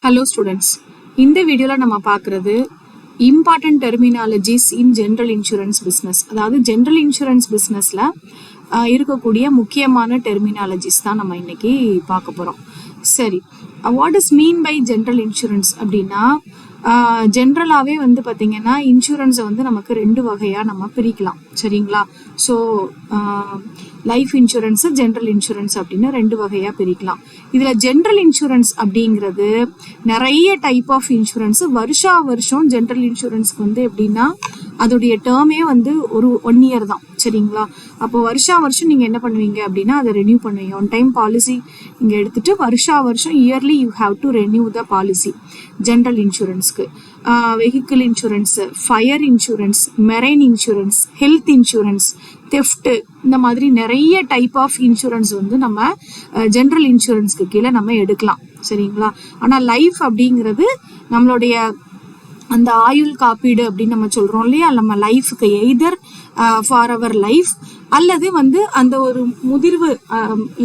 Hello students, இந்த வீடியோவில் நம்ம பார்க்குறது important terminologies in general insurance business. அதாவது ஜென்ரல் இன்சூரன்ஸ் பிஸ்னஸில் இருக்கக்கூடிய முக்கியமான டெர்மினாலஜிஸ் தான் நம்ம இன்னைக்கு பார்க்க போகிறோம். சரி, what is mean by general insurance அப்படின்னா, ஜென்ரலாகவே வந்து பார்த்திங்கன்னா இன்சூரன்ஸை வந்து நமக்கு ரெண்டு வகையாக நம்ம பிரிக்கலாம். சரிங்களா? So life insurance, general insurance அப்படின்னு ரெண்டு வகையாக பிரிக்கலாம். இதில் ஜென்ரல் இன்சூரன்ஸ் அப்படிங்கிறது நிறைய டைப் ஆஃப் இன்சூரன்ஸு வருஷம் ஜென்ரல் இன்சூரன்ஸ்க்கு வந்து எப்படின்னா அதோடைய டேர்மே வந்து ஒரு 1 இயர் தான். சரிங்களா? அப்போ வருஷம் நீங்கள் என்ன பண்ணுவீங்க அப்படின்னா அதை ரெனியூ பண்ணுவீங்க. ஒன் டைம் பாலிசி நீங்கள் எடுத்துகிட்டு வருஷம் yearly you have to renew the policy. General இன்சூரன்ஸ்க்கு vehicle insurance, fire insurance, marine insurance, health insurance, theft, இந்த மாதிரி நிறைய டைப் ஆஃப் இன்சூரன்ஸ் வந்து நம்ம ஜென்ரல் இன்சூரன்ஸ்க்கு கீழே நம்ம எடுக்கலாம். சரிங்களா? ஆனால் லைஃப் அப்படிங்கிறது நம்மளுடைய அந்த ஆயுள் காப்பீடு அப்படின்னு நம்ம சொல்கிறோம் இல்லையா, நம்ம லைஃபுக்கு எய்தர் ஃபார் அவர் லைஃப் அல்லது வந்து அந்த ஒரு முதிர்வு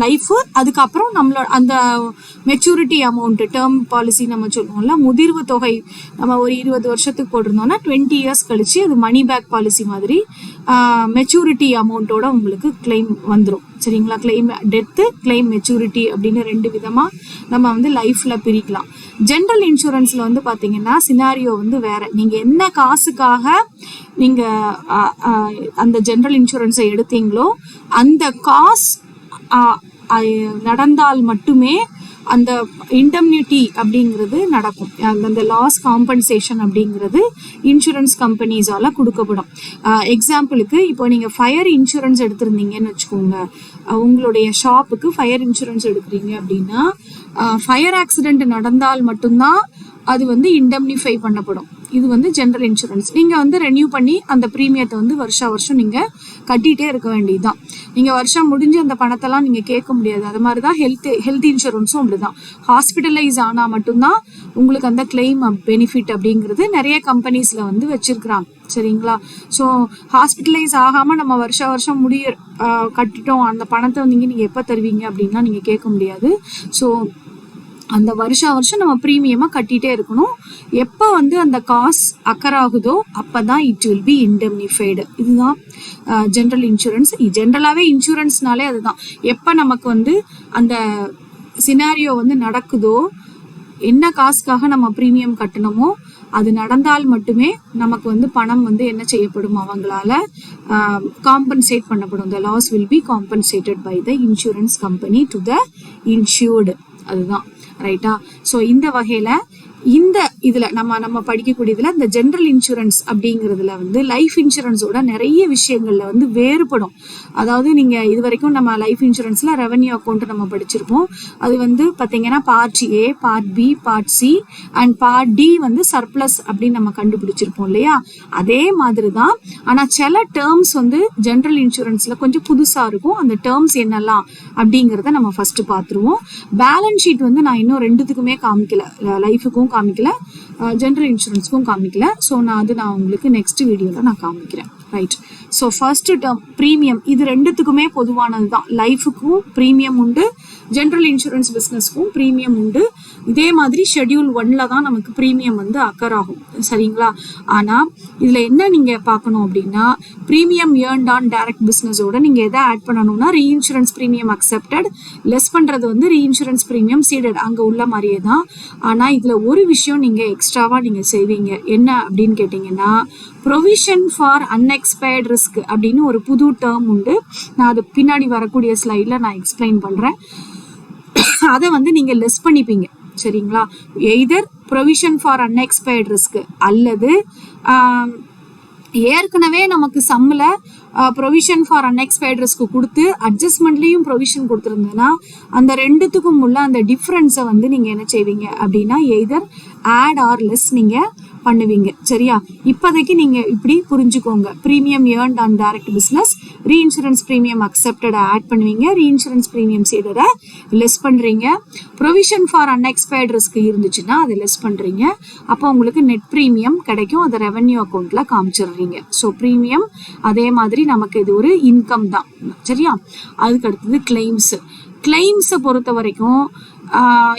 லைஃபு, அதுக்கப்புறம் நம்மளோட அந்த மெச்சூரிட்டி அமௌண்ட்டு, டேர்ம் பாலிசி நம்ம சொல்லுவோம்ல, முதிர்வு தொகை நம்ம ஒரு 20 வருஷத்துக்கு போட்டிருந்தோம்னா 20 இயர்ஸ் கழிச்சு அது மணி பேக் பாலிசி மாதிரி மெச்சூரிட்டி அமௌண்ட்டோட உங்களுக்கு கிளைம் வந்துடும். சரிங்களா? கிளைம் டெத்து, கிளைம் மெச்சூரிட்டி அப்படின்னு ரெண்டு விதமாக நம்ம வந்து லைஃப்பில் பிரிக்கலாம். ஜென்ரல் இன்சூரன்ஸில் வந்து பார்த்தீங்கன்னா சினாரியோ வந்து வேறு. நீங்கள் என்ன காசுக்காக நீங்கள் அந்த ஜென்ரல் இன்சூரன்ஸை எடுத்தீங்களோ அந்த காசு நடந்தால் மட்டுமே அந்த இண்டம்னிட்டி அப்படிங்கிறது நடக்கும். அந்த லாஸ் காம்பன்சேஷன் அப்படிங்கிறது இன்சூரன்ஸ் கம்பெனிஸால் கொடுக்கப்படும். எக்ஸாம்பிளுக்கு இப்போ நீங்கள் ஃபயர் இன்சூரன்ஸ் எடுத்திருந்தீங்கன்னு வச்சுக்கோங்க, உங்களுடைய ஷாப்புக்கு ஃபயர் இன்சூரன்ஸ் எடுக்கிறீங்க அப்படின்னா ஃபயர் ஆக்சிடென்ட் நடந்தால் மட்டும்தான் அது வந்து இண்டம்னிஃபை பண்ணப்படும். இது வந்து ஜென்ரல் இன்சூரன்ஸ். நீங்கள் வந்து ரெனியூ பண்ணி அந்த ப்ரீமியத்தை வந்து வருஷம் நீங்கள் கட்டிகிட்டே இருக்க வேண்டியது தான். நீங்கள் வருஷம் முடிஞ்சு அந்த பணத்தெல்லாம் நீங்கள் கேட்க முடியாது. அது மாதிரி தான் ஹெல்த் இன்சூரன்ஸும் அப்படி தான். ஹாஸ்பிட்டலைஸ் ஆனால் மட்டும்தான் உங்களுக்கு அந்த கிளைம் பெனிஃபிட் அப்படிங்கிறது நிறைய கம்பெனிஸில் வந்து வச்சுருக்குறாங்க. சரிங்களா? ஸோ ஹாஸ்பிட்டலைஸ் ஆகாமல் நம்ம வருஷம் கட்டிட்டோம், அந்த பணத்தை நீங்கள் எப்போ தருவீங்க அப்படின்னா நீங்கள் கேட்க முடியாது. ஸோ அந்த வருஷம் நம்ம ப்ரீமியமாக கட்டிகிட்டே இருக்கணும். எப்போ வந்து அந்த காசு அக்கறாகுதோ அப்போ தான் இட் வில் பி இண்டம்னிஃபைடு. இதுதான் ஜென்ரல் இன்சூரன்ஸ். ஜென்ரலாகவே இன்சூரன்ஸ்னாலே அதுதான். எப்போ நமக்கு வந்து அந்த சினாரியோ வந்து நடக்குதோ, என்ன காசுக்காக நம்ம ப்ரீமியம் கட்டணுமோ அது நடந்தால் மட்டுமே நமக்கு வந்து பணம் வந்து என்ன செய்யப்படும், அவங்களால காம்பன்சேட் பண்ணப்படும். The loss will be compensated by the insurance company to the insured. அதுதான் ரைட்டா? ஸோ இந்த வகையில் இந்த இதில் நம்ம படிக்கக்கூடியதில் இந்த ஜென்ரல் இன்சூரன்ஸ் அப்படிங்கிறதுல வந்து லைஃப் இன்சூரன்ஸோட நிறைய விஷயங்களில் வந்து வேறுபடும். அதாவது நீங்கள் இது வரைக்கும் நம்ம லைஃப் இன்சூரன்ஸில் ரெவன்யூ அக்கௌண்ட் நம்ம படிச்சிருப்போம். அது வந்து பார்த்தீங்கன்னா part A, part B, part C and part D வந்து சர்ப்ளஸ் அப்படின்னு நம்ம கண்டுபிடிச்சிருப்போம் இல்லையா? அதே மாதிரி தான். ஆனால் சில டேர்ம்ஸ் வந்து ஜென்ரல் இன்சூரன்ஸில் கொஞ்சம் புதுசாக இருக்கும். அந்த டேர்ம்ஸ் என்னெல்லாம் அப்படிங்கிறத நம்ம ஃபஸ்ட்டு பார்த்துருவோம். பேலன்ஸ் ஷீட் வந்து நான் இன்னும் ரெண்டுத்துக்குமே காமிக்கல, லைஃபுக்கும் காமிக்கல, ஜென்ரல் இன்சூரன்ஸ்க்கும் காமிக்கல. ஸோ நான் உங்களுக்கு நெக்ஸ்ட் வீடியோவில் நான் காமிக்கிறேன். Right? So first term premium, இது ரெண்டுத்துக்குமே பொதுவானது தான். லைஃபுக்கும் ப்ரீமியம் உண்டு, ஜென்ரல் இன்சூரன்ஸ் பிஸ்னஸ்க்கும் ப்ரீமியம் உண்டு. இதே மாதிரி ஷெட்யூல் 1ல் தான் நமக்கு ப்ரீமியம் வந்து அக்கர் ஆகும். சரிங்களா? ஆனால் இதில் என்ன நீங்கள் பார்க்கணும் அப்படின்னா, ப்ரீமியம் ஏர்ன்ட் ஆன் டைரக்ட் பிஸ்னஸோட நீங்கள் எதை ஆட் பண்ணணும்னா ரீஇன்சூரன்ஸ் ப்ரீமியம் அக்செப்டட், லெஸ் பண்ணுறது வந்து ரீஇன்சூரன்ஸ் ப்ரீமியம் சீடட், அங்கே உள்ள மாதிரியே தான். ஆனால் இதில் ஒரு விஷயம் நீங்கள் எக்ஸ்ட்ராவாக நீங்கள் செய்வீங்க. என்ன அப்படின்னு கேட்டிங்கன்னா, ப்ரொவிஷன் ஃபார் அன்எக்ஸ்பயர்ட் ரிஸ்க் அப்படின்னு ஒரு புது டேர்ம் உண்டு. நான் அது பின்னாடி வரக்கூடிய ஸ்லைடில் நான் எக்ஸ்பிளைன் பண்ணுறேன். அதை வந்து நீங்கள் லெஸ் பண்ணிப்பீங்க. சரிங்களா? Either provision for unexpired risk அல்லது ஏற்கனவே நமக்கு சம்மில் ப்ரொவிஷன் ஃபார் அன்எக்ஸ்பயர்ட் ரிஸ்க்கு கொடுத்து அட்ஜஸ்ட்மெண்ட்லேயும் ப்ரொவிஷன் கொடுத்துருந்ததுன்னா அந்த ரெண்டுத்துக்கும் உள்ள அந்த டிஃப்ரென்ஸை வந்து நீங்கள் என்ன செய்வீங்க அப்படின்னா எய்தர் ஆட் ஆர் லெஸ் நீங்கள் பண்ணுவீங்க. சரியா? இப்போதைக்கு நீங்கள் இப்படி புரிஞ்சுக்கோங்க. Premium earned on direct business, reinsurance premium அக்செப்டடை ஆட் பண்ணுவீங்க, ரீஇன்சூரன்ஸ் ப்ரீமியம் சீடரை லெஸ் பண்ணுறீங்க. ப்ரொவிஷன் ஃபார் அன்எக்ஸ்பயர்ட் ரிஸ்க் இருந்துச்சுன்னா அதை லெஸ் பண்ணுறீங்க. அப்போ உங்களுக்கு நெட் ப்ரீமியம் கிடைக்கும். அதை ரெவன்யூ அக்கௌண்ட்டில் காமிச்சிடுறீங்க. ஸோ ப்ரீமியம் அதே மாதிரி நமக்கு இது ஒரு இன்கம் தான். சரியா? அதுக்கு அடுத்தது கிளைம்ஸை பொறுத்த வரைக்கும்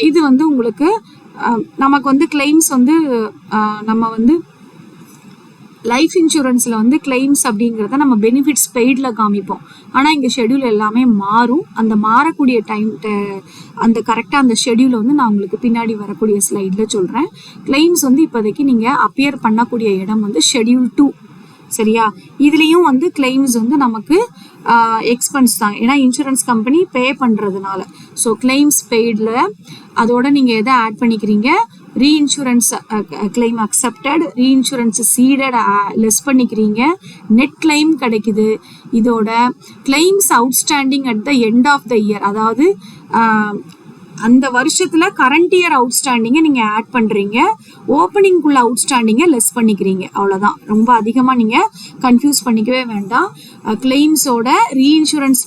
இது வந்து உங்களுக்கு நமக்கு வந்து கிளைம்ஸ் வந்து நம்ம வந்து லைஃப் இன்சூரன்ஸில் வந்து கிளைம்ஸ் அப்படிங்கிறத நம்ம பெனிஃபிட்ஸ் பெய்டில் காமிப்போம். ஆனால் இங்கே ஷெடியூல் எல்லாமே மாறும். அந்த மாறக்கூடிய அந்த கரெக்டாக அந்த ஷெடியூலை வந்து நான் உங்களுக்கு பின்னாடி வரக்கூடிய ஸ்லைடில் சொல்கிறேன். கிளைம்ஸ் வந்து இப்போதைக்கு நீங்கள் அப்பியர் பண்ணக்கூடிய இடம் வந்து ஷெடியூல் 2. சரியா? இதுலேயும் வந்து கிளைம்ஸ் வந்து நமக்கு எக்ஸ்பென்ஸ் தான், ஏன்னா இன்சூரன்ஸ் கம்பெனி பே பண்ணுறதுனால. ஸோ கிளைம்ஸ் பெய்டில் அதோட நீங்கள் எதை ஆட் பண்ணிக்கிறீங்க, reinsurance claim accepted, reinsurance ceded less பண்ணிக்கிறீங்க, நெட் கிளைம் கிடைக்குது. இதோட claims outstanding at the end of the year, அதாவது அந்த வருஷத்துல கரண்ட் இயர் அவுட்ஸ்டாண்டிங்கை நீங்க ஆட் பண்றீங்க, ஓப்பனிங்குள்ள அவுட்ஸ்டாண்டிங்கை லெஸ் பண்ணிக்கிறீங்க. அவ்வளவுதான். ரொம்ப அதிகமா நீங்க கன்ஃபியூஸ் பண்ணிக்கவே வேண்டாம். கிளைம்ஸோட ரீஇன்சூரன்ஸ்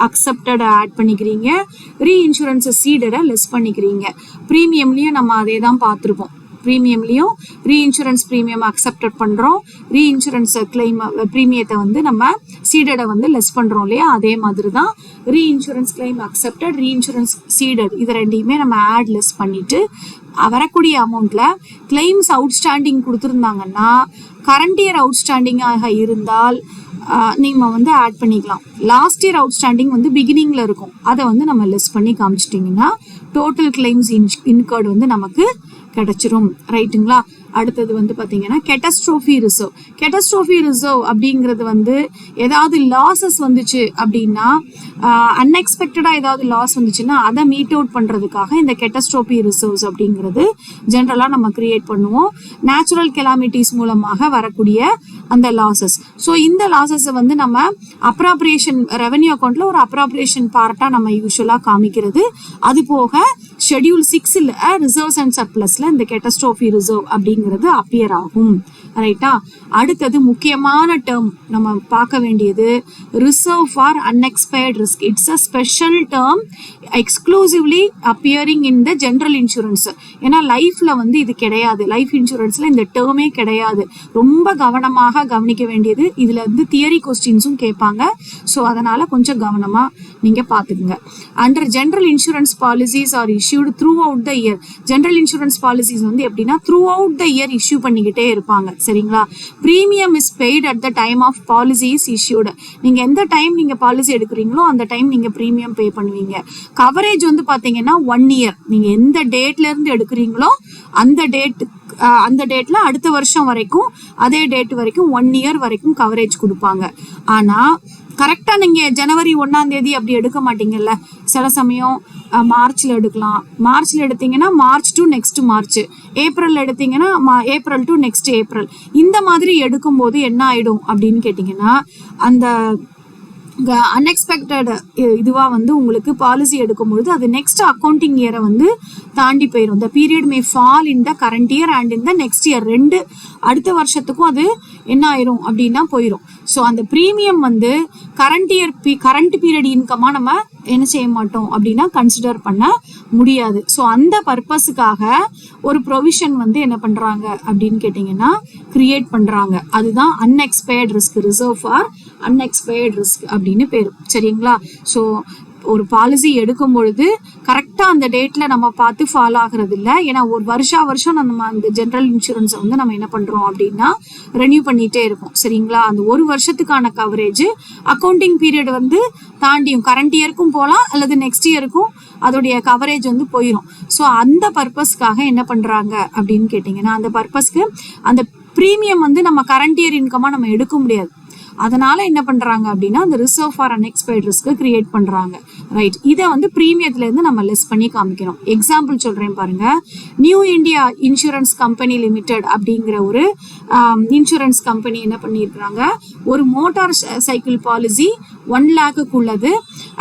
அக்செப்டட் ஆட் பண்ணிக்கிறீங்க, ரீஇன்சூரன்ஸ் சீடரை லெஸ் பண்ணிக்கிறீங்க. ப்ரீமியம்லயும் நம்ம அதே தான் பார்த்துருப்போம். ப்ரீமியம்லையும் ரீஇன்சூரன்ஸ் ப்ரீமியம் அக்செப்டட் பண்ணுறோம், ரீஇன்சூரன்ஸ் கிளைம் ப்ரீமியத்தை வந்து நம்ம சீடடை வந்து லெஸ் பண்ணுறோம் இல்லையா? அதே மாதிரி தான் reinsurance claim accepted, reinsurance seeded இது ரெண்டையுமே நம்ம ஆட் லெஸ் பண்ணிட்டு வரக்கூடிய அமௌண்ட்ல கிளைம்ஸ் அவுட்ஸ்டாண்டிங் கொடுத்துருந்தாங்கன்னா, கரண்ட் இயர் அவுட்ஸ்டாண்டிங்காக இருந்தால் நீங்கள் வந்து ஆட் பண்ணிக்கலாம். லாஸ்ட் இயர் அவுட்ஸ்டாண்டிங் வந்து பிகினிங்கில் இருக்கும், அதை வந்து நம்ம லெஸ் பண்ணி காமிச்சிட்டிங்கன்னா டோட்டல் கிளைம்ஸ் இன்கர்டு வந்து நமக்கு கிடைச்சிரும். ரைட்டுங்களா? அடுத்தது வந்து பார்த்தீங்கன்னா கேட்டஸ்ட்ரோஃபி ரிசர்வ். கேட்டஸ்ட்ரோஃபி ரிசர்வ் அப்படிங்கிறது வந்து ஏதாவது லாஸஸ் வந்துச்சு அப்படின்னா, அன்எக்ஸ்பெக்டடாக ஏதாவது லாஸ் வந்துச்சுன்னா அதை மீட் அவுட் பண்ணுறதுக்காக இந்த கேட்டஸ்ட்ரோஃபி ரிசர்வ்ஸ் அப்படிங்கிறது ஜென்ரலாக நம்ம கிரியேட் பண்ணுவோம். நேச்சுரல் கெலாமிட்டிஸ் மூலமாக வரக்கூடிய அந்த லாஸஸ். ஸோ இந்த லாஸஸை வந்து நம்ம அப்ராப்ரியேஷன் ரெவன்யூ அக்கௌண்ட்டில் ஒரு அப்ராப்ரியேஷன் பார்ட்டாக நம்ம யூஸ்வலாக காமிக்கிறது. அது போக ஷெடியூல் 6 ரிசர்வ்ஸ் அண்ட் சர்ப்ளஸ்ல இந்த கேட்டஸ்ட்ரோஃபி ரிசர்வ் அப்படிங்கிறது அப்பியர் ஆகும். ரைட்டா? அடுத்தது முக்கியமான டேர்ம் நம்ம பார்க்க வேண்டியது reserve for unexpired risk. It's a special term exclusively appearing in the general insurance. ஏன்னா லைஃப்ல வந்து இது கிடையாது, லைஃப் இன்சூரன்ஸ்ல இந்த டேர்மே கிடையாது. ரொம்ப கவனமாக கவனிக்க வேண்டியது. இதுல இருந்து தியரி கொஸ்டின்ஸும் கேட்பாங்க. ஸோ அதனால கொஞ்சம் கவனமா நீங்க பாத்துக்குங்க. Under general insurance policies are issued throughout the year. General insurance policies வந்து எப்படின்னா throughout the year issue பண்ணிக்கிட்டே இருப்பாங்க. சரிங்களா? Premium is paid at the time of policy is issued. நீங்க எந்த டைம் நீங்க பாலிசி எடுக்கிறீங்களோ அந்த டைம் நீங்க பிரீமியம் பே பண்ணுவீங்க. கவரேஜ் வந்து பாத்தீங்கன்னா 1 இயர். நீங்க எந்த டேட்ல இருந்து எடுக்கிறீங்களோ அந்த டேட்ல அடுத்த வருஷம் வரைக்கும் அதே டேட் வரைக்கும் 1 இயர் வரைக்கும் கவரேஜ் கொடுப்பாங்க. ஆனா கரெக்டா நீங்க ஜனவரி 1ஆம் தேதி அப்படி எடுக்க மாட்டீங்கல்ல. சில சமயம் மார்ச்ல எடுக்கலாம். மார்ச்ல எடுத்தீங்கன்னா March to next March, April எடுத்தீங்கன்னா ஏப்ரல் டு நெக்ஸ்ட் ஏப்ரல். இந்த மாதிரி எடுக்கும்போது என்ன ஆயிடும் அப்படின்னு கேட்டீங்கன்னா, அந்த அன்எக்ஸ்பெக்டட் இதுவா வந்து உங்களுக்கு பாலிசி எடுக்கும்பொழுது அது நெக்ஸ்ட் அக்கௌண்டிங் இயரை வந்து தாண்டி போயிடும். The period May fall in the current year and in the next year. அடுத்த வருஷத்துக்கும் அது என்ன ஆயிரும் அப்படின்னா போயிடும். ஸோ அந்த ப்ரீமியம் வந்து கரண்ட் பீரியட் இன்கமா நம்ம என்ன செய்ய மாட்டோம் அப்படின்னா கன்சிடர் பண்ண முடியாது. ஸோ அந்த பர்பஸுக்காக ஒரு ப்ரொவிஷன் வந்து என்ன பண்றாங்க அப்படின்னு கேட்டீங்கன்னா கிரியேட் பண்றாங்க. அதுதான் unexpired risk, reserve for unexpired risk அப்படின்னு பேரு. சரிங்களா? ஸோ ஒரு பாலிசி எடுக்கும் பொழுது கரெக்டா அந்த டேட்ல நம்ம பார்த்து ஃபாலோ ஆகுறது இல்லை. ஏன்னா ஒரு வருஷம் நம்ம அந்த ஜென்ரல் இன்சூரன்ஸை வந்து நம்ம என்ன பண்றோம் அப்படின்னா ரெனியூ பண்ணிட்டே இருப்போம். சரிங்களா? அந்த ஒரு வருஷத்துக்கான கவரேஜ் அக்கௌண்டிங் பீரியட் வந்து தாண்டியும் கரண்ட் இயருக்கும் போகலாம் அல்லது நெக்ஸ்ட் இயருக்கும் அதோடைய கவரேஜ் வந்து போயிடும். ஸோ அந்த பர்பஸ்க்காக என்ன பண்றாங்க அப்படின்னு கேட்டீங்கன்னா, அந்த பர்பஸ்க்கு அந்த ப்ரீமியம் வந்து நம்ம கரண்ட் இயர் இன்கமா நம்ம எடுக்க முடியாது. அதனால என்ன பண்றாங்க அப்படின்னா அந்த reserve for unexpired risk create பண்றாங்க. ரைட்? இதை வந்து பிரீமியத்துல இருந்து நம்ம லெஸ் பண்ணி காமிக்கிறோம். எக்ஸாம்பிள் சொல்றேன் பாருங்க. New India insurance company limited அப்படிங்கிற ஒரு இன்சூரன்ஸ் கம்பெனி என்ன பண்ணியிருக்கிறாங்க, ஒரு மோட்டார் சைக்கிள் பாலிசி 1 லேக்குக்கு உள்ளது.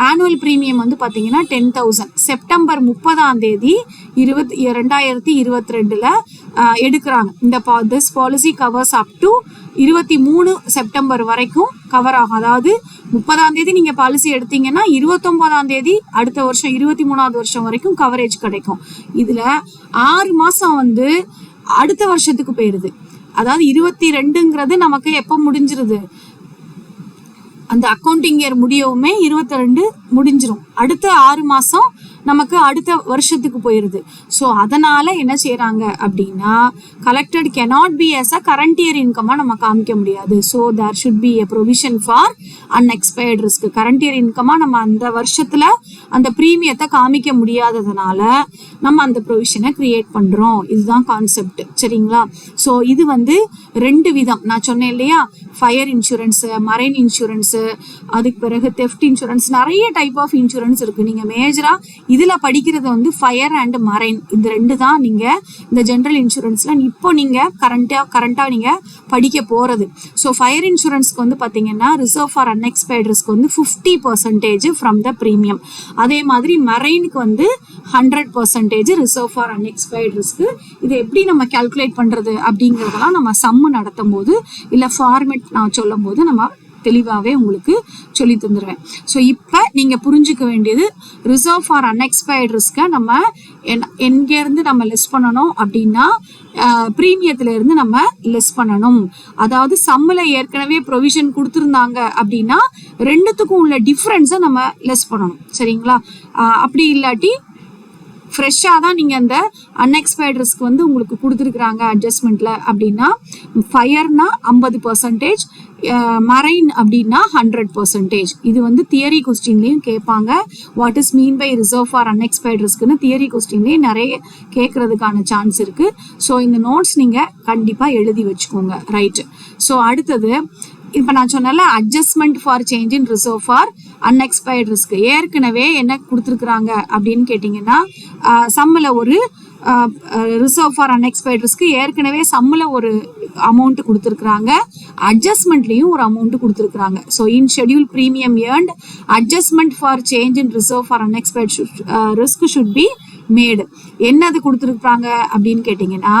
ஆனுவல் பிரீமியம் வந்து பாத்தீங்கன்னா 10,000. செப்டம்பர் 30ஆம் தேதி 2022 எடுக்கிறாங்க. இந்த this policy covers up to 23 September வரைக்கும் கவர் ஆகும். அதாவது 30ஆம் தேதி நீங்க பாலிசி எடுத்தீங்கன்னா 29ஆம் தேதி அடுத்த வருஷம் 23ஆவது வருஷம் வரைக்கும் கவரேஜ் கிடைக்கும். இதுல 6 மாசம் வந்து அடுத்த வருஷத்துக்கு போயிருது. அதாவது 22ங்கிறது நமக்கு எப்ப முடிஞ்சிருது, அந்த அக்கௌண்டிங் இயர் முடியவுமே 22 முடிஞ்சிரும். அடுத்த 6 மாசம் நமக்கு அடுத்த வருஷத்துக்கு போயிருது. ஸோ அதனால என்ன செய்யறாங்க அப்படின்னா, collected cannot be as a current year income நம்ம காமிக்க முடியாது. So there should be a provision for unexpired risk. Current year இன்கமா நம்ம அந்த வருஷத்துல அந்த பிரீமியத்தை காமிக்க முடியாததுனால நம்ம அந்த ப்ரொவிஷனை கிரியேட் பண்றோம். இதுதான் கான்செப்ட், சரிங்களா? ஸோ இது வந்து 2 விதம் நான் சொன்னேன் இல்லையா, ஃபயர் இன்சூரன்ஸ், மரைன் இன்சூரன்ஸ், அதுக்கு பிறகு தெஃப்ட் இன்சூரன்ஸ், நிறைய டைப் ஆஃப் இன்சூரன்ஸ் இருக்கு. நீங்க மேஜரா இதுல படிக்கிறது வந்து ஃபயர் அண்ட் மரைன், இந்த 2 தான் நீங்க இந்த ஜெனரல் இன்சூரன்ஸ்ல இப்போ நீங்க கரண்டா நீங்க படிக்க போறது. ஸோ ஃபயர் இன்சூரன்ஸ்க்கு வந்து பாத்தீங்கன்னா ரிசர்வ் ஃபார் அன்எக்ஸ்பைர்ட் ரிஸ்க் வந்து 50% ஃப்ரம் த பிரீமியம். அதே மாதிரி மரைனுக்கு வந்து 100% ரிசர்வ் ஃபார் அன்எக்ஸ்பைர்ட் ரிஸ்க். இதை எப்படி நம்ம கால்குலேட் பண்றது அப்படிங்கறதெல்லாம் நம்ம சம்மு நடத்தும் போது இல்ல ஃபார்மேட் நான் சொல்லும் போது நம்ம தெளிவாகவே உங்களுக்கு சொல்லி தந்துடுவேன். ஸோ இப்போ நீங்கள் புரிஞ்சுக்க வேண்டியது, ரிசர்வ் ஃபார் அன்எக்ஸ்பைர்ட் ரிஸ்க்கை நம்ம எங்கேருந்து நம்ம லெஸ் பண்ணணும் அப்படின்னா ப்ரீமியத்துல இருந்து நம்ம லெஸ் பண்ணணும். அதாவது சம்மில் ஏற்கனவே ப்ரொவிஷன் கொடுத்துருந்தாங்க அப்படின்னா 2த்துக்கும் உள்ள டிஃப்ரென்ஸை நம்ம லெஸ் பண்ணணும், சரிங்களா? அப்படி இல்லாட்டி ஃப்ரெஷ்ஷாக தான் நீங்கள் அந்த அன்எக்ஸ்பைர்ட் ரிஸ்க் வந்து உங்களுக்கு கொடுத்துருக்குறாங்க அட்ஜஸ்ட்மெண்ட்டில் அப்படின்னா, ஃபயர்னா 50%, மரைன் அப்படின்னா 100%. இது வந்து தியரி கொஸ்டின்லேயும் கேட்பாங்க. What is mean by reserve for unexpired ரிஸ்க்னு தியரி கொஸ்டின்லேயே நிறைய கேட்கறதுக்கான சான்ஸ் இருக்குது. ஸோ இந்த நோட்ஸ் நீங்கள் கண்டிப்பாக எழுதி வச்சுக்கோங்க, ரைட்டு? ஸோ அடுத்தது இப்போ நான் சொன்னல adjustment for change in reserve for unexpired risk. ஏற்கனவே என்ன கொடுத்துருக்குறாங்க அப்படின்னு கேட்டிங்கன்னா, சம்மில் ஒரு ரிசர்வ் ஃபார் அன்எக்ஸ்பைர்ட் ரிஸ்க் ஏற்கனவே சம்மில் ஒரு அமௌண்ட் கொடுத்துருக்குறாங்க, அட்ஜஸ்ட்மெண்ட்லேயும் ஒரு அமௌண்ட் கொடுத்துருக்குறாங்க. So in schedule premium earned adjustment for change in reserve for unexpired risk should be made. என்னது கொடுத்துருக்காங்க அப்படின்னு கேட்டிங்கன்னா,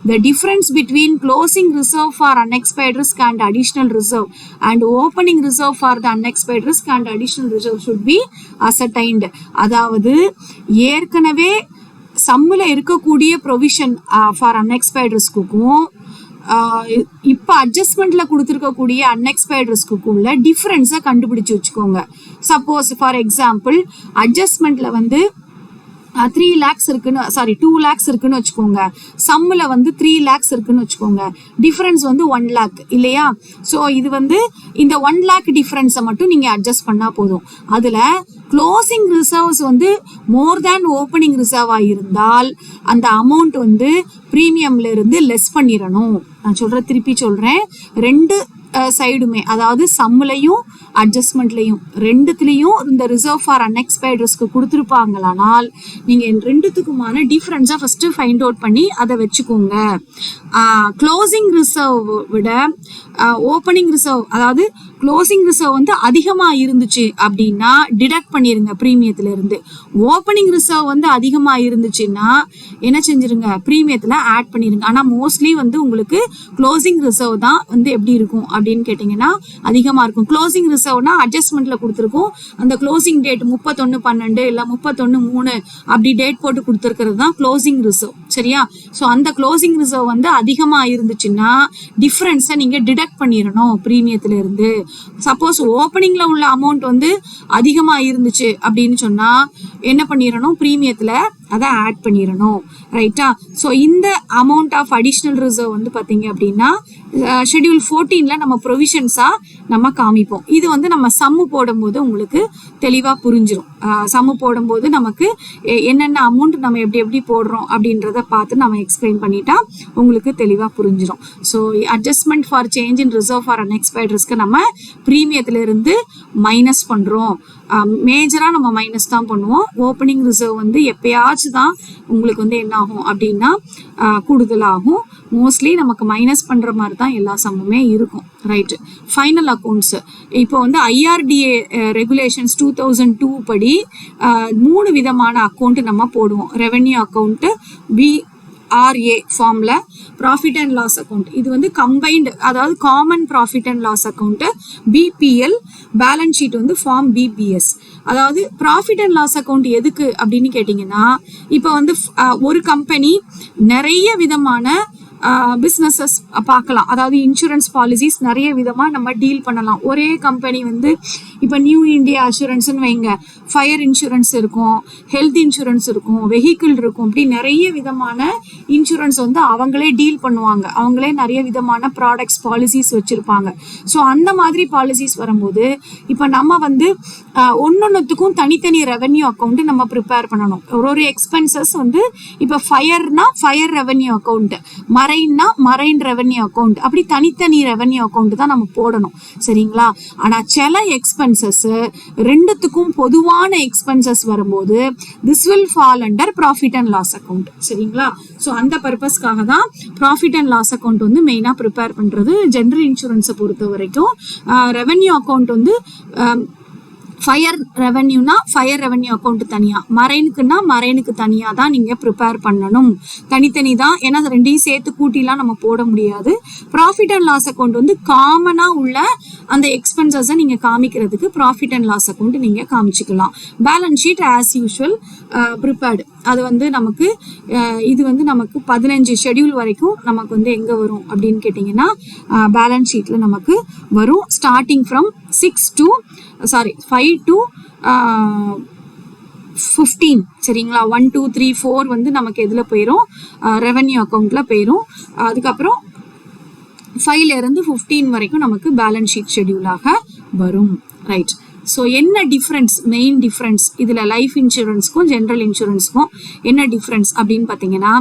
the difference between closing reserve for unexpired risk and additional reserve and opening reserve for the unexpired risk and additional reserve should be ascertained. அதாவது ஏற்கனவே சம்மில் இருக்கக்கூடிய provision for அன்எக்ஸ்பைர்ட் ரிஸ்க்குக்கும் இப்போ அட்ஜஸ்ட்மெண்ட்ல கொடுத்துருக்கக்கூடிய அன்எக்ஸ்பைர்ட் ரிஸ்க்குள்ள டிஃப்ரென்ஸை கண்டுபிடிச்சு வச்சுக்கோங்க. சப்போஸ் ஃபார் எக்ஸாம்பிள் அட்ஜஸ்ட்மெண்ட்ல வந்து 3 lakhs இருக்குன்னு, சாரி 2 lakhs இருக்குன்னு வச்சுக்கோங்க, சம்மில் வந்து 3 lakhs இருக்குன்னு வச்சுக்கோங்க, டிஃபரன்ஸ் வந்து 1 lakh இல்லையா? ஸோ இது வந்து இந்த 1 lakh டிஃபரன்ஸை மட்டும் நீங்கள் அட்ஜஸ்ட் பண்ணால் போதும். அதில் க்ளோசிங் ரிசர்வ்ஸ் வந்து மோர் தேன் ஓப்பனிங் ரிசர்வாக இருந்தால் அந்த அமௌண்ட் வந்து ப்ரீமியம்ல இருந்து லெஸ் பண்ணிடணும். நான் திருப்பி சொல்கிறேன், 2 சைடுமே, அதாவது சம்மிலையும் அட்ஜஸ்ட்மெண்ட்லையும் 2த்துலையும் இந்த ரிசர்வ் ஃபார் அன்எக்ஸ்பைர்ட் ரிஸ்க் கொடுத்துருப்பாங்களானால் நீங்கள் 2த்துக்குமான டிஃப்ரென்ஸை ஃபஸ்ட்டு ஃபைண்ட் அவுட் பண்ணி அதை வச்சுக்கோங்க. க்ளோசிங் ரிசர்வ் விட ஓப்பனிங் ரிசர்வ், அதாவது க்ளோசிங் ரிசர்வ் வந்து அதிகமாக இருந்துச்சு அப்படின்னா டிடக்ட் பண்ணிடுங்க ப்ரீமியத்துல இருந்து. ஓப்பனிங் ரிசர்வ் வந்து அதிகமாக இருந்துச்சுன்னா என்ன செஞ்சிருங்க, ப்ரீமியத்தில் ஆட் பண்ணிடுங்க. ஆனால் மோஸ்ட்லி வந்து உங்களுக்கு க்ளோசிங் ரிசர்வ் தான் வந்து எப்படி இருக்கும் அப்படின்னு கேட்டிங்கன்னா அதிகமாக இருக்கும். க்ளோசிங் ரிசர்வ்னா அட்ஜஸ்ட்மெண்ட்டில் கொடுத்துருக்கோம், அந்த க்ளோசிங் டேட் 31/12 இல்லை 31/3 அப்படி டேட் போட்டு கொடுத்துருக்கிறது தான் க்ளோசிங் ரிசர்வ், சரியா? ஸோ அந்த க்ளோசிங் ரிசர்வ் வந்து அதிகமாக இருந்துச்சுன்னா டிஃப்ரென்ஸை நீங்கள் டிடக்ட் பண்ணிடணும் ப்ரீமியத்துல இருந்து. சப்போஸ் ஓப்பனிங்கில் உள்ள அமௌண்ட் வந்து அதிகமாக இருந்துச்சு அப்படின்னு சொன்னால் என்ன பண்ணிடணும், ப்ரீமியத்தில் அதை ஆட் பண்ணிடணும், ரைட்டா? ஸோ இந்த அமௌண்ட் ஆஃப் அடிஷ்னல் ரிசர்வ் வந்து பார்த்தீங்க அப்படின்னா ஷெட்யூல் 14ல் நம்ம ப்ரொவிஷன்ஸாக நம்ம காமிப்போம். இது வந்து நம்ம சம்மு போடும்போது உங்களுக்கு தெளிவாக புரிஞ்சிடும். சம்மு போடும்போது நமக்கு என்னென்ன அமௌண்ட் நம்ம எப்படி எப்படி போடுறோம் அப்படின்றத பார்த்து நம்ம எக்ஸ்பிளைன் பண்ணிட்டா உங்களுக்கு தெளிவாக புரிஞ்சிடும். So adjustment for change in reserve for unexpired ரிஸ்க்கு நம்ம ப்ரீமியத்துல இருந்து மைனஸ் பண்ணுறோம். மேஜராக நம்ம மைனஸ் தான் பண்ணுவோம். ஓப்பனிங் ரிசர்வ் வந்து எப்பயாச்சும் தான் உங்களுக்கு வந்து என்ன ஆகும் அப்படின்னா கூடுதலாகும். மோஸ்ட்லி நமக்கு மைனஸ் பண்ணுற மாதிரி தான் எல்லா சம்முமே இருக்கும், ரைட்டு? ஃபைனல் அக்கௌண்ட்ஸ் இப்போ வந்து IRDA ரெகுலேஷன்ஸ் 2002 படி 3 விதமான அக்கௌண்ட் நம்ம போடுவோம். ரெவென்யூ அக்கௌண்ட்டு, BRA ஃபார்ம்ல ப்ராஃபிட் அண்ட் லாஸ் அக்கௌண்ட், இது வந்து கம்பைன்டு, அதாவது common profit and loss account, BPL, balance sheet வந்து ஃபார்ம் BPS. அதாவது ப்ராஃபிட் அண்ட் லாஸ் அக்கௌண்ட் எதுக்கு அப்படின்னு கேட்டிங்கன்னா, இப்போ வந்து ஒரு கம்பெனி நிறைய விதமான பிஸ்னஸஸ் பார்க்கலாம். அதாவது இன்சூரன்ஸ் பாலிசிஸ் நிறைய விதமாக நம்ம டீல் பண்ணலாம். ஒரே கம்பெனி வந்து இப்போ நியூ இந்தியா அஷூரன்ஸ்னு வைங்க, ஃபயர் இன்சூரன்ஸ் இருக்கும், ஹெல்த் இன்சூரன்ஸ் இருக்கும், வெஹிக்கிள் இருக்கும், இப்படி நிறைய விதமான இன்சூரன்ஸ் வந்து அவங்களே டீல் பண்ணுவாங்க. அவங்களே நிறைய விதமான ப்ராடக்ட்ஸ் பாலிசிஸ் வச்சுருப்பாங்க. ஸோ அந்த மாதிரி பாலிசிஸ் வரும்போது இப்போ நம்ம வந்து ஒன்னொன்னுத்துக்கும் தனித்தனி ரெவென்யூ அக்கௌண்ட் நம்ம ப்ரிப்பேர் பண்ணணும். ஒரு எக்ஸ்பென்சஸ் வந்து இப்போ ஃபயர்னா ஃபயர் ரெவென்யூ அக்கௌண்ட், மரைன்னா மரைன் ரெவென்யூ அக்கௌண்ட், அப்படி தனித்தனி ரெவென்யூ அக்கௌண்ட் தான் நம்ம போடணும். சரிங்களா? ஆனால் சில எக்ஸ்பென்சஸ் ரெண்டுத்துக்கும் பொதுவான எக்ஸ்பென்சஸ் வரும்போது this will fall under profit and loss account. சரிங்களா? ஸோ அந்த பர்பஸ்க்காக தான் ப்ராஃபிட் அண்ட் லாஸ் அக்கௌண்ட் வந்து மெயினாக ப்ரிப்பேர் பண்ணுறது. ஜென்ரல் இன்சூரன்ஸை பொறுத்த வரைக்கும் ரெவென்யூ அக்கௌண்ட் வந்து ஃபயர் ரெவென்யூனா ஃபயர் ரெவென்யூ அக்கௌண்ட் தனியாக, மரைனுக்குன்னா மரைனுக்கு தனியாக தான் நீங்கள் ப்ரிப்பேர் பண்ணணும். தனித்தனி தான். ஏன்னா ரெண்டையும் சேர்த்து கூட்டிலாம் நம்ம போட முடியாது. ப்ராஃபிட் அண்ட் லாஸ் அக்கௌண்ட் வந்து காமனாக உள்ள அந்த எக்ஸ்பென்சஸை நீங்கள் காமிக்கிறதுக்கு ப்ராஃபிட் அண்ட் லாஸ் அக்கௌண்ட் நீங்கள் காமிச்சிக்கலாம். Balance sheet as usual prepared. அது வந்து நமக்கு இது வந்து நமக்கு 15 ஷெட்யூல் வரைக்கும் நமக்கு வந்து எங்கே வரும் அப்படின்னு கேட்டிங்கன்னா பேலன்ஸ் ஷீட்டில் நமக்கு வரும். Starting from 5 to 15. சரிங்களா? 1 2 3 4 வந்து நமக்கு எதில் போயிடும்? ரெவென்யூ அக்கௌண்ட்டில் போயிடும். அதுக்கப்புறம் 5லேருந்து 15 வரைக்கும் நமக்கு பேலன்ஸ் ஷீட் ஷெட்யூலாக வரும். ரைட். ஸோ என்ன டிஃப்ரென்ஸ், மெயின் டிஃப்ரென்ஸ் இதில் லைஃப் இன்சூரன்ஸ்க்கும் ஜென்ரல் இன்சூரன்ஸ்க்கும் என்ன டிஃப்ரென்ஸ் அப்படின்னு பார்த்தீங்கன்னா,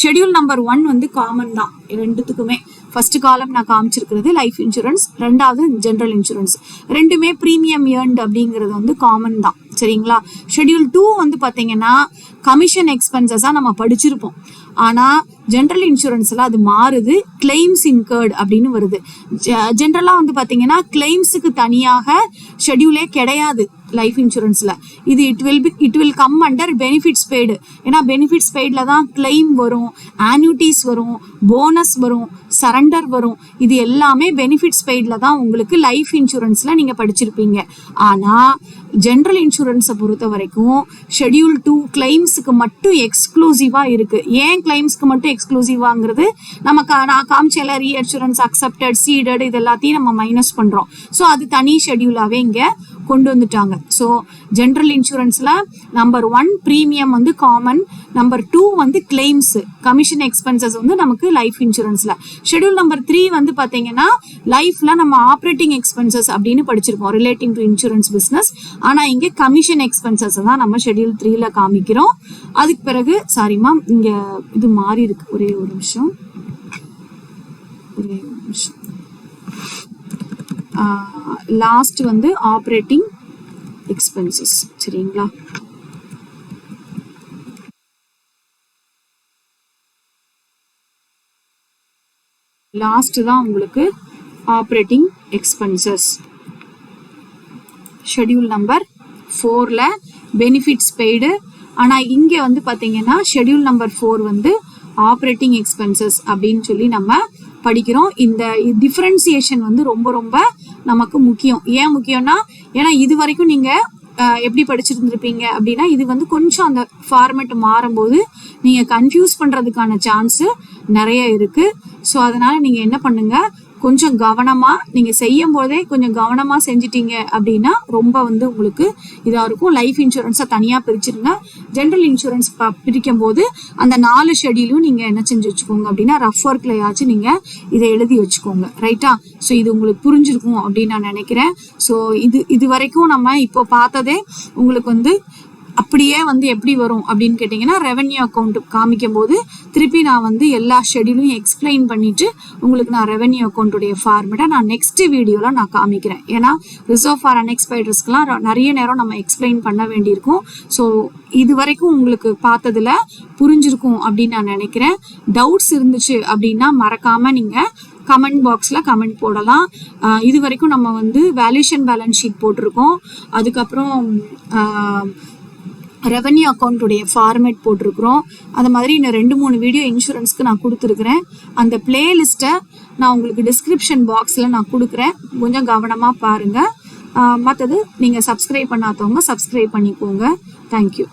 ஷெட்யூல் நம்பர் 1 வந்து காமன் தான் ரெண்டுத்துக்குமே. ஃபர்ஸ்ட் காலம் நான் காமிச்சிருக்கிறது லைஃப் இன்சூரன்ஸ், ரெண்டாவது ஜென்ரல் இன்சூரன்ஸ். ரெண்டுமே ப்ரீமியம் ஏர்ன்ட் அப்படிங்கிறது வந்து காமன் தான். சரிங்களா? ஷெட்யூல் 2 வந்து பார்த்தீங்கன்னா கமிஷன் எக்ஸ்பென்சஸாக நம்ம படிச்சிருப்போம். ஆனால் ஜென்ரல் இன்சூரன்ஸில் அது மாறுது. கிளைம்ஸ் இன்கர்டு அப்படின்னு வருது. ஜென்ரலாக வந்து பார்த்தீங்கன்னா கிளைம்ஸுக்கு தனியாக ஷெட்யூலே கிடையாது லைஃப் இன்சூரன்ஸில். இது it will come under benefits paid. ஏன்னா பெனிஃபிட்ஸ் பெய்டில் தான் கிளைம் வரும், ஆன்யூட்டிஸ் வரும், போனஸ் வரும், சரண்டர் வரும். இது எல்லாமே பெனிஃபிட்ஸ் பெய்டில் தான் உங்களுக்கு லைஃப் இன்சூரன்ஸில் நீங்கள் படிச்சிருப்பீங்க. ஆனால் ஜென்ரல் இன்சூரன்ஸை பொறுத்த வரைக்கும் ஷெட்யூல் 2 கிளைம்ஸுக்கு மட்டும் எக்ஸ்க்ளூசிவாக இருக்குது. ஏன் கிளைம்ஸ்க்கு மட்டும் எக்ஸ்க்ளூசிவாங்கிறது நமக்கு நான் காமிச்சல ரீஅஷூரன்ஸ், அக்செப்டட், சீடட் இது எல்லாத்தையும் நம்ம மைனஸ் பண்ணுறோம். ஸோ அது தனி ஷெட்யூலாகவே இங்கே கொண்டு வந்துட்டாங்க. ஸோ ஜென்ரல் இன்சூரன்ஸில் நம்பர் 1 ப்ரீமியம் வந்து காமன், நம்பர் 2 வந்து கிளைம்ஸ், கமிஷன் எக்ஸ்பென்சஸ் வந்து நமக்கு லைஃப் இன்சூரன்ஸில். ஷெட்யூல் நம்பர் 3 வந்து பார்த்தீங்கன்னா லைஃப்பில் நம்ம ஆப்ரேட்டிங் எக்ஸ்பென்சஸ் அப்படின்னு படிச்சிருப்போம் ரிலேட்டிங் டு இன்சூரன்ஸ் பிஸ்னஸ். ஆனால் இங்கே கமிஷன் எக்ஸ்பென்சஸ் தான் நம்ம ஷெட்யூல் 3ல காமிக்கிறோம். அதுக்கு பிறகு சாரிமா இங்கே இது மாறி இருக்கு. ஒரே ஒரு நிமிஷம். லாஸ்ட் வந்து ஆப்ரேட்டிங் எக்ஸ்பென்சஸ். சரிங்களா? லாஸ்ட் தான் உங்களுக்கு ஆப்ரேட்டிங் எக்ஸ்பென்சஸ். ஷெட்யூல் நம்பர் 4ல பெனிஃபிட்ஸ் பெய்டு. ஆனால் இங்கே வந்து பார்த்தீங்கன்னா ஷெட்யூல் நம்பர் 4 வந்து ஆப்ரேட்டிங் எக்ஸ்பென்சஸ் அப்படின்னு சொல்லி நம்ம படிக்கிறோம். இந்த டிஃபரன்சியேஷன் வந்து ரொம்ப ரொம்ப நமக்கு முக்கியம். ஏன் முக்கியம்னா, ஏன்னா இது வரைக்கும் நீங்கள் எப்படி படிச்சிருந்துருப்பீங்க அப்படின்னா இது வந்து கொஞ்சம் அந்த ஃபார்மேட் மாறும்போது நீங்கள் கன்ஃபியூஸ் பண்ணுறதுக்கான சான்ஸு நிறைய இருக்குது. ஸோ அதனால் நீங்கள் என்ன பண்ணுங்கள், கொஞ்சம் கவனமாக நீங்கள் செய்யும் போதே கொஞ்சம் கவனமாக செஞ்சிட்டீங்க அப்படின்னா ரொம்ப வந்து உங்களுக்கு இதாக இருக்கும். லைஃப் இன்சூரன்ஸை தனியாக பிரிச்சுருங்க. ஜென்ரல் இன்சூரன்ஸ் பிரிக்கும் போது அந்த 4 ஷெட்யூலும் நீங்கள் என்ன செஞ்சு வச்சுக்கோங்க அப்படின்னா ரஃப் ஒர்க்லையாச்சும் நீங்கள் இதை எழுதி வச்சுக்கோங்க. ரைட்டா? ஸோ இது உங்களுக்கு புரிஞ்சிருக்கும் அப்படின்னு நான் நினைக்கிறேன். ஸோ இது வரைக்கும் நம்ம இப்போ பார்த்ததே உங்களுக்கு வந்து அப்படியே வந்து எப்படி வரும் அப்படின்னு கேட்டிங்கன்னா ரெவென்யூ அக்கௌண்ட் காமிக்கும் போது திருப்பி நான் வந்து எல்லா ஷெட்யூலையும் எக்ஸ்பிளைன் பண்ணிவிட்டு உங்களுக்கு நான் ரெவென்யூ அக்கௌண்ட்டுடைய ஃபார்மேட்டை நான் நெக்ஸ்ட் வீடியோவில் நான் காமிக்கிறேன். ஏன்னா ரிசர்வ் ஃபார் அன்எக்ஸ்பெக்டட் ரிஸ்க்லாம் நிறைய நேரம் நம்ம எக்ஸ்பிளைன் பண்ண வேண்டியிருக்கும். ஸோ இது வரைக்கும் உங்களுக்கு பார்த்ததில் புரிஞ்சிருக்கும் அப்படின்னு நான் நினைக்கிறேன். டவுட்ஸ் இருந்துச்சு அப்படின்னா மறக்காமல் நீங்கள் கமெண்ட் பாக்ஸில் கமெண்ட் போடலாம். இது வரைக்கும் நம்ம வந்து வேல்யூஷன் பேலன்ஸ் ஷீட் போட்டிருக்கோம். அதுக்கப்புறம் ரெவென்யூ அக்கௌண்ட்டுடைய ஃபார்மேட் போட்டிருக்கிறோம். அந்த மாதிரி இன்னும் 2-3 வீடியோ இன்சூரன்ஸ்க்கு நான் கொடுத்துருக்குறேன். அந்த பிளேலிஸ்ட்டை நான் உங்களுக்கு டிஸ்கிரிப்ஷன் பாக்ஸில் நான் கொடுக்குறேன். கொஞ்சம் கவனமாக பாருங்கள். மற்றது நீங்கள் சப்ஸ்கிரைப் பண்ணாதவங்க சப்ஸ்கிரைப் பண்ணிக்கோங்க. தேங்க்யூ.